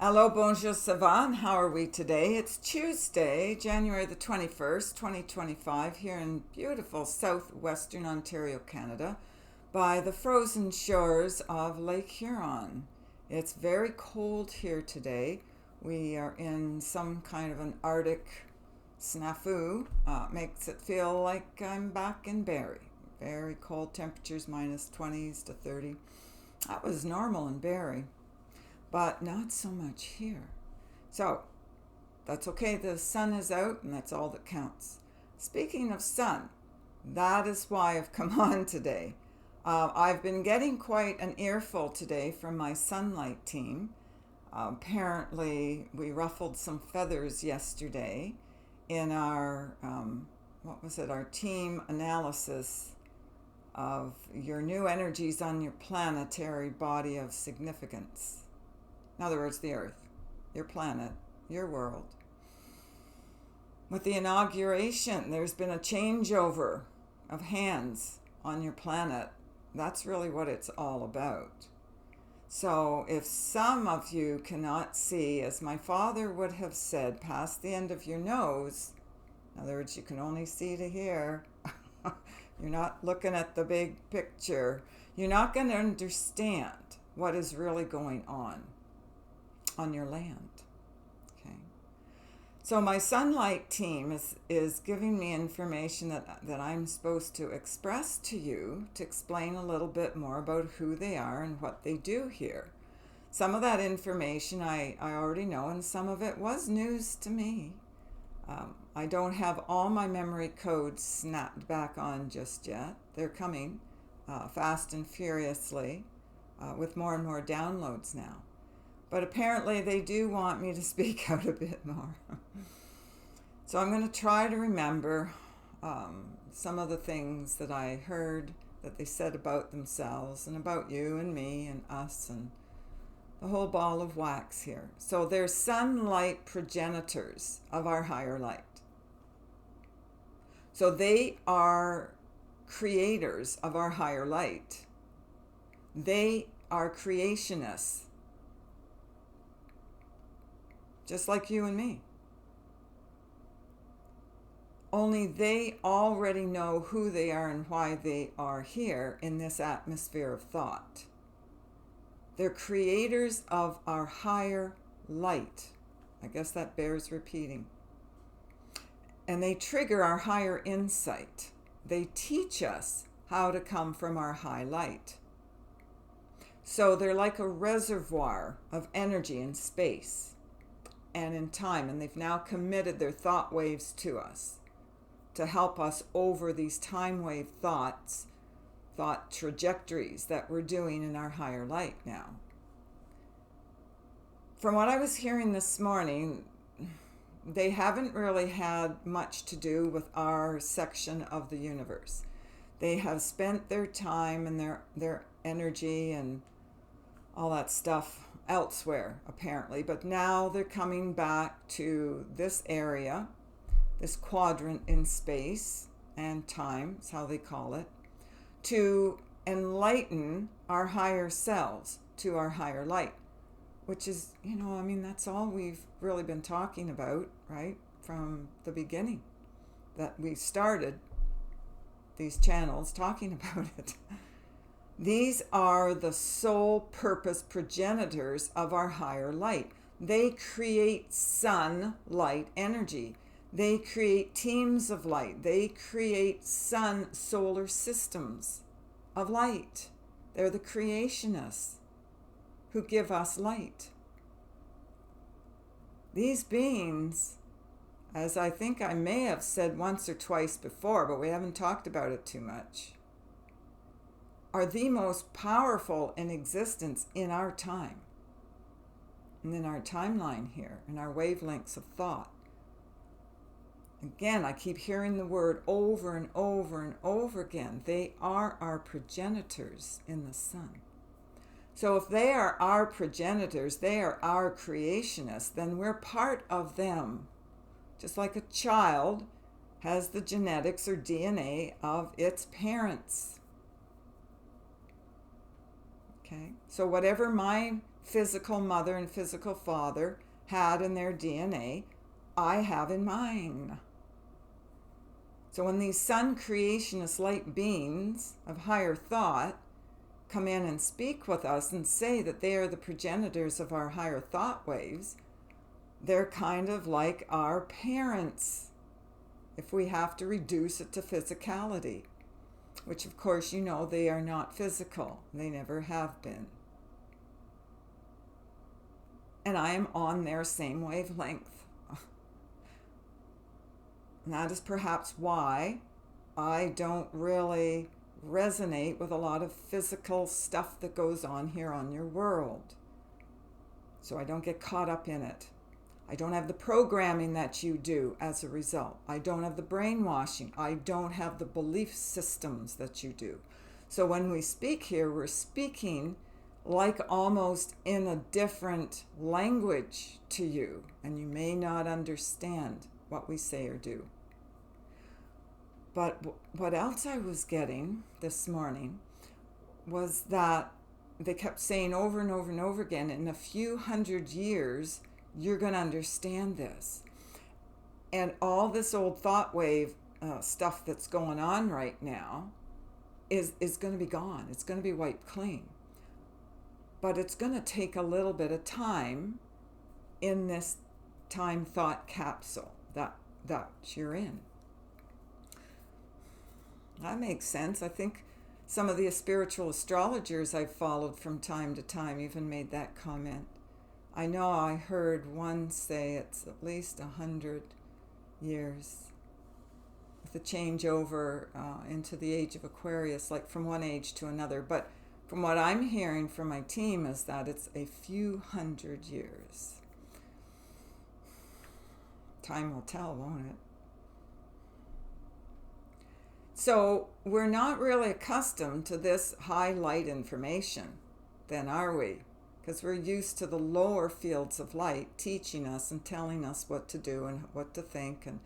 Hello, bonjour, ça va? And how are we today? It's Tuesday, January the 21st, 2025, here in beautiful southwestern Ontario, Canada, by the frozen shores of Lake Huron. It's very cold here today. We are in some kind of an Arctic snafu. Makes it feel like I'm back in Barrie. Very cold temperatures, minus 20s to 30. That was normal in Barrie, but not so much here. So that's okay. The sun is out, and that's all that counts. Speaking of sun, that is why I've come on today. I've been getting quite an earful today from my sunlight team. Apparently, we ruffled some feathers yesterday in our, our team analysis of your new energies on your planetary body of significance. In other words, the Earth, your planet, your world. With the inauguration, there's been a changeover of hands on your planet. That's really what it's all about. So if some of you cannot see, as my father would have said, past the end of your nose, in other words, you can only see to here, you're not looking at the big picture, you're not going to understand what is really going on your land. Okay. So my sunlight team is giving me information that I'm supposed to express to you to explain a little bit more about who they are and what they do here. Some of that information I already know, and some of it was news to me. I don't have all my memory codes snapped back on just yet. They're coming fast and furiously with more and more downloads now. But apparently they do want me to speak out a bit more. So I'm going to try to remember some of the things that I heard that they said about themselves and about you and me and us and the whole ball of wax here. So they're sunlight progenitors of our higher light. So they are creators of our higher light. They are creationists, just like you and me. Only they already know who they are and why they are here in this atmosphere of thought. They're creators of our higher light. I guess that bears repeating. And they trigger our higher insight. They teach us how to come from our high light. So they're like a reservoir of energy in space and in time, and they've now committed their thought waves to us to help us over these time wave thought trajectories that we're doing in our higher light now. From what I was hearing this morning, they haven't really had much to do with our section of the universe. They have spent their time and their energy and all that stuff elsewhere, apparently. But now they're coming back to this area, this quadrant in space and time, is how they call it, to enlighten our higher selves to our higher light, which is, that's all we've really been talking about, right? From the beginning that we started these channels talking about it. These are the sole purpose progenitors of our higher light. They create sun light energy. They create teams of light. They create sun solar systems of light. They're the creationists who give us light. These beings, as I think I may have said once or twice before, but we haven't talked about it too much, are the most powerful in existence in our time and in our timeline here, in our wavelengths of thought. Again, I keep hearing the word over and over and over again. They are our progenitors in the sun. So if they are our progenitors, they are our creationists, then we're part of them. Just like a child has the genetics or DNA of its parents. Okay? So whatever my physical mother and physical father had in their DNA, I have in mine. So when these sun creationist light beings of higher thought come in and speak with us and say that they are the progenitors of our higher thought waves, they're kind of like our parents, if we have to reduce it to physicality, which of course you know they are not physical. They never have been. And I am on their same wavelength. And that is perhaps why I don't really resonate with a lot of physical stuff that goes on here on your world. So I don't get caught up in it. I don't have the programming that you do as a result. I don't have the brainwashing. I don't have the belief systems that you do. So when we speak here, we're speaking like almost in a different language to you, and you may not understand what we say or do. But what else I was getting this morning was that they kept saying over and over and over again, in a few hundred years, you're going to understand this. And all this old thought wave stuff that's going on right now is going to be gone. It's going to be wiped clean. But it's going to take a little bit of time in this time thought capsule that you're in. That makes sense. I think some of the spiritual astrologers I've followed from time to time even made that comment. I know I heard one say it's at least 100 years with the changeover into the age of Aquarius, like from one age to another. But from what I'm hearing from my team is that it's a few hundred years. Time will tell, won't it? So we're not really accustomed to this high light information, then, are we? Because we're used to the lower fields of light teaching us and telling us what to do and what to think and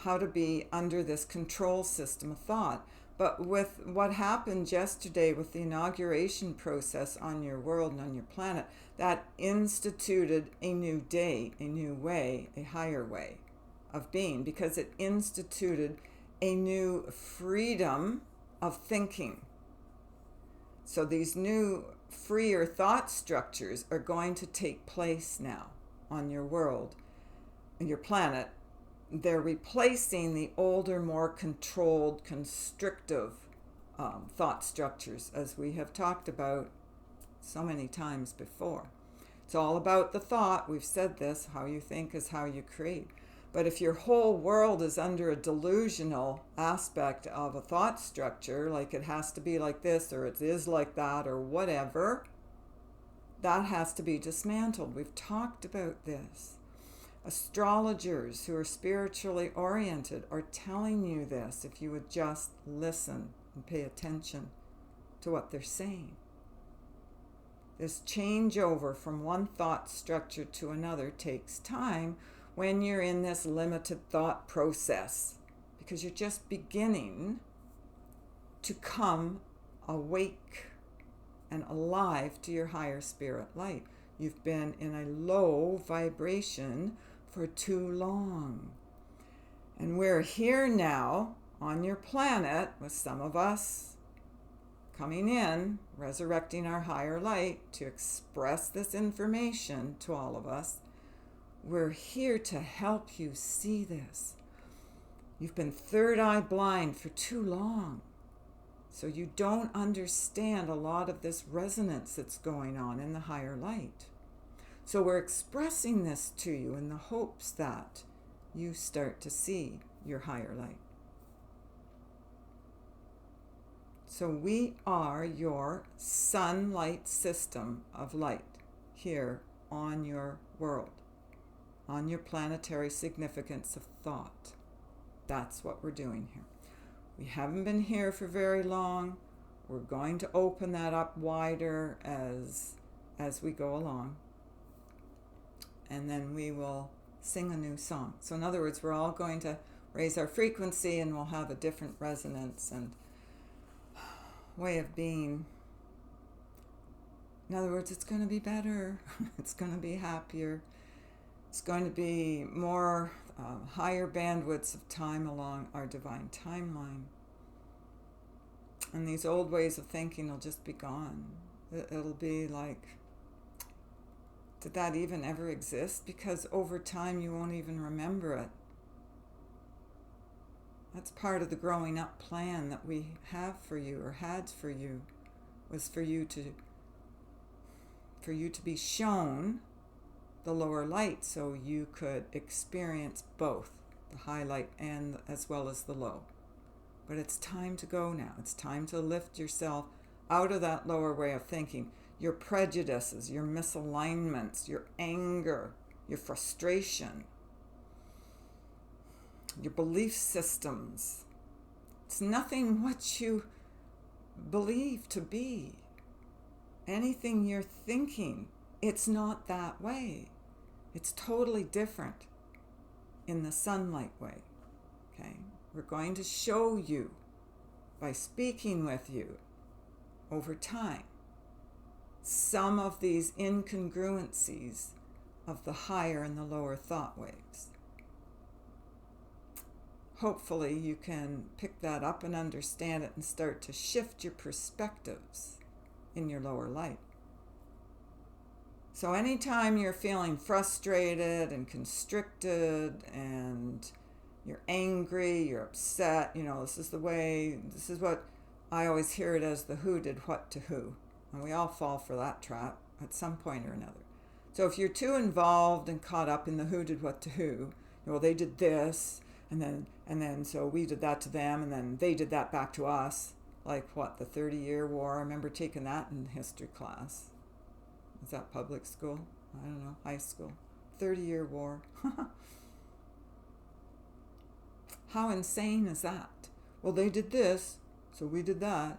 how to be under this control system of thought. But with what happened yesterday with the inauguration process on your world and on your planet, that instituted a new day, a new way, a higher way of being, because it instituted a new freedom of thinking. So these new freer thought structures are going to take place now on your world and your planet. They're replacing the older, more controlled, constrictive thought structures, as we have talked about so many times before. It's all about the thought. We've said this. How you think is how you create. But if your whole world is under a delusional aspect of a thought structure, like it has to be like this, or it is like that, or whatever, that has to be dismantled. We've talked about this. Astrologers who are spiritually oriented are telling you this if you would just listen and pay attention to what they're saying. This changeover from one thought structure to another takes time when you're in this limited thought process, because you're just beginning to come awake and alive to your higher spirit light. You've been in a low vibration for too long. And we're here now on your planet with some of us coming in, resurrecting our higher light to express this information to all of us. We're here to help you see this. You've been third eye blind for too long. So you don't understand a lot of this resonance that's going on in the higher light. So we're expressing this to you in the hopes that you start to see your higher light. So we are your sunlight system of light here on your world, on your planetary significance of thought. That's what we're doing here. We haven't been here for very long. We're going to open that up wider as we go along. And then we will sing a new song. So in other words, we're all going to raise our frequency and we'll have a different resonance and way of being In other words, it's going to be better. It's going to be happier. It's going to be more higher bandwidths of time along our divine timeline. And these old ways of thinking will just be gone. It'll be like, did that even ever exist? Because over time you won't even remember it. That's part of the growing up plan that we have for you, or had for you, was for you to be shown the lower light so you could experience both the high light and as well as the low. But it's time to go now. It's time to lift yourself out of that lower way of thinking. Your prejudices, your misalignments, your anger, your frustration, your belief systems. It's nothing what you believe to be. Anything you're thinking, it's not that way. It's totally different in the sunlight way. Okay? We're going to show you by speaking with you over time some of these incongruencies of the higher and the lower thought waves. Hopefully you can pick that up and understand it and start to shift your perspectives in your lower light. So anytime you're feeling frustrated and constricted and you're angry, you're upset, this is what I always hear it as, the who did what to who. And we all fall for that trap at some point or another. So if you're too involved and caught up in the who did what to who, well, they did this, and then so we did that to them, and then they did that back to us. Like what, the 30-year war? I remember taking that in history class. Was that public school? I don't know, high school. 30-year war. How insane is that? Well, they did this, so we did that.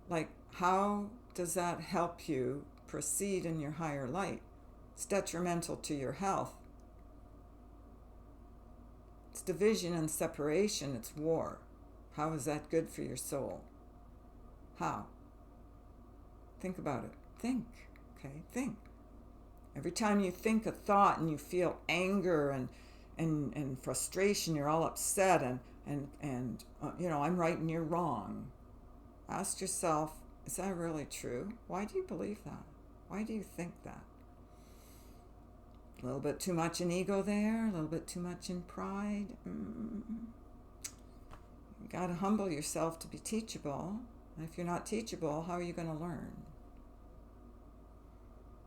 Like, how does that help you proceed in your higher light? It's detrimental to your health. It's division and separation. It's war. How is that good for your soul? How? Think about it. Think. Okay? Think. Every time you think a thought and you feel anger and frustration, you're all upset and I'm right and you're wrong. Ask yourself, is that really true? Why do you believe that? Why do you think that? A little bit too much in ego there, a little bit too much in pride. You got to humble yourself to be teachable. And if you're not teachable, how are you going to learn?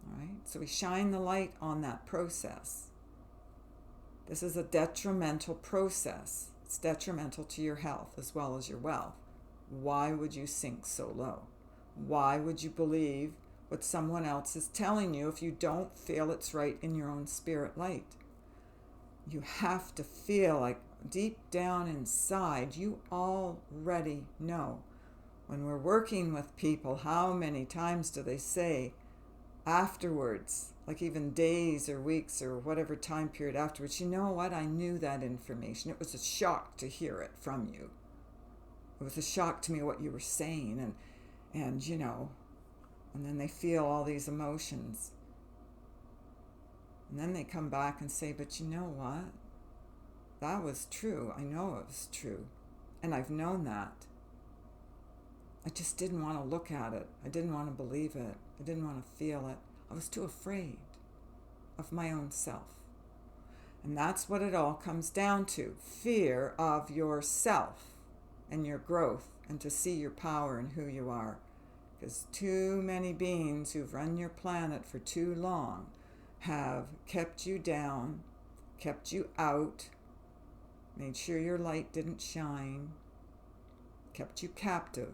All right? So we shine the light on that process. This is a detrimental process. It's detrimental to your health as well as your wealth. Why would you sink so low? Why would you believe what someone else is telling you if you don't feel it's right in your own spirit light? You have to feel like deep down inside, you already know. When we're working with people, how many times do they say afterwards, like even days or weeks or whatever time period afterwards, you know what, I knew that information. It was a shock to hear it from you. It was a shock to me what you were saying, and then they feel all these emotions. And then they come back and say, but you know what? That was true. I know it was true. And I've known that. I just didn't want to look at it. I didn't want to believe it. I didn't want to feel it. I was too afraid of my own self. And that's what it all comes down to. Fear of yourself and your growth, and to see your power and who you are. Because too many beings who've run your planet for too long have kept you down, kept you out, made sure your light didn't shine, kept you captive.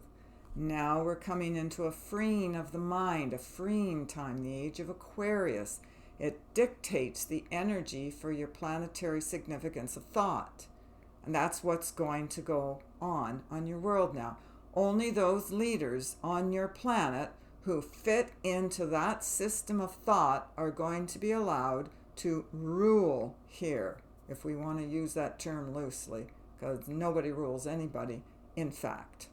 Now we're coming into a freeing of the mind, a freeing time, the age of Aquarius. It dictates the energy for your planetary significance of thought. And that's what's going to go on your world now. Only those leaders on your planet who fit into that system of thought are going to be allowed to rule here, if we want to use that term loosely, because nobody rules anybody, in fact.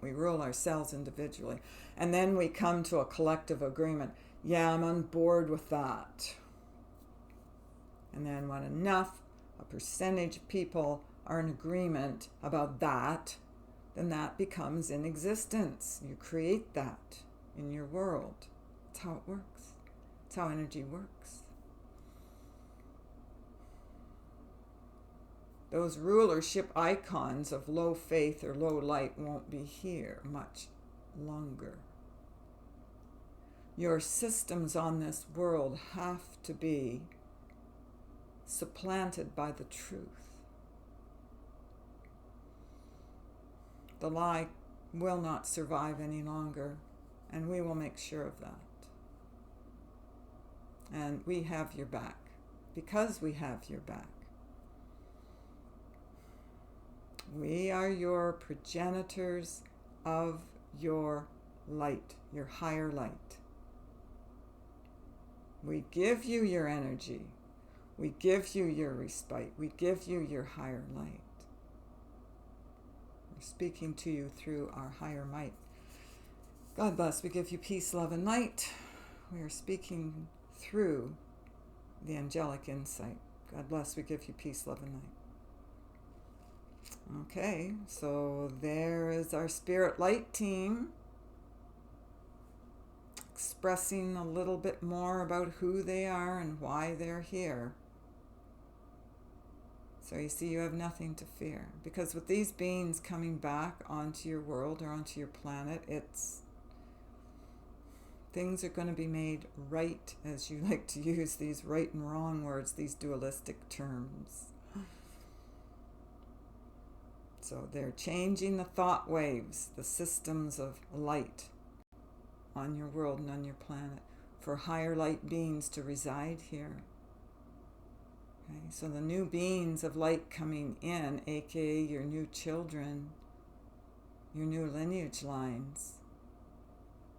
We rule ourselves individually. And then we come to a collective agreement. Yeah, I'm on board with that. And then when a percentage of people are in agreement about that, then that becomes in existence. You create that in your world. That's how it works. That's how energy works. Those rulership icons of low faith or low light won't be here much longer. Your systems on this world have to be supplanted by the truth. The lie will not survive any longer, and we will make sure of that. And we have your back, because we have your back. We are your progenitors of your light, your higher light. We give you your energy. We give you your respite. We give you your higher light. We're speaking to you through our higher might. God bless. We give you peace, love, and light. We are speaking through the angelic insight. God bless. We give you peace, love, and light. Okay, so there is our spirit light team expressing a little bit more about who they are and why they're here. So you see, you have nothing to fear, because with these beings coming back onto your world or onto your planet, things are going to be made right, as you like to use these right and wrong words, these dualistic terms. So they're changing the thought waves, the systems of light on your world and on your planet for higher light beings to reside here. Okay, so the new beings of light coming in, aka your new children, your new lineage lines,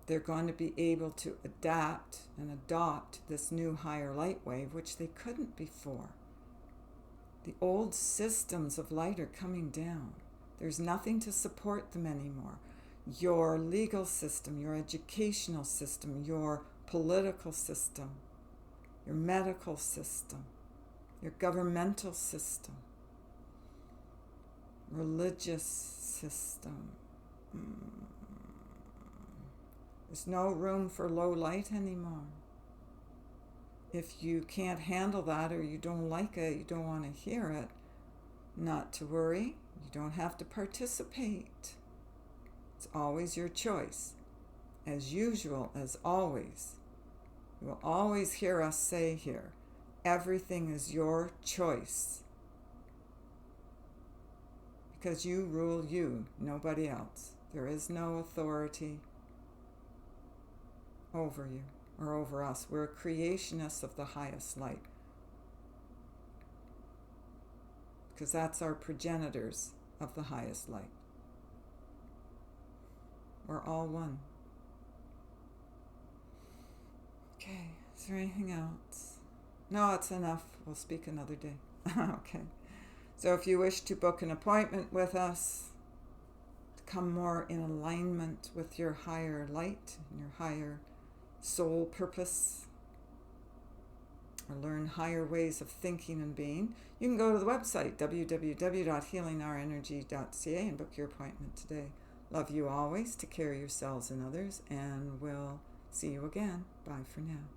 they're going to be able to adapt and adopt this new higher light wave, which they couldn't before. The old systems of light are coming down. There's nothing to support them anymore. Your legal system, your educational system, your political system, your medical system, your governmental system, religious system. There's no room for low light anymore. If you can't handle that, or you don't like it, you don't want to hear it, not to worry. You don't have to participate. It's always your choice. As usual, as always. You will always hear us say here, everything is your choice. Because you rule you, nobody else. There is no authority over you or over us. We're creationists of the highest light. Because that's our progenitors of the highest light. We're all one. Okay, is there anything else? No, it's enough. We'll speak another day. Okay. So if you wish to book an appointment with us, to come more in alignment with your higher light and your higher soul purpose, or learn higher ways of thinking and being, you can go to the website www.healingourenergy.ca and book your appointment today. Love you always. Take care of yourselves and others, and we'll see you again. Bye for now.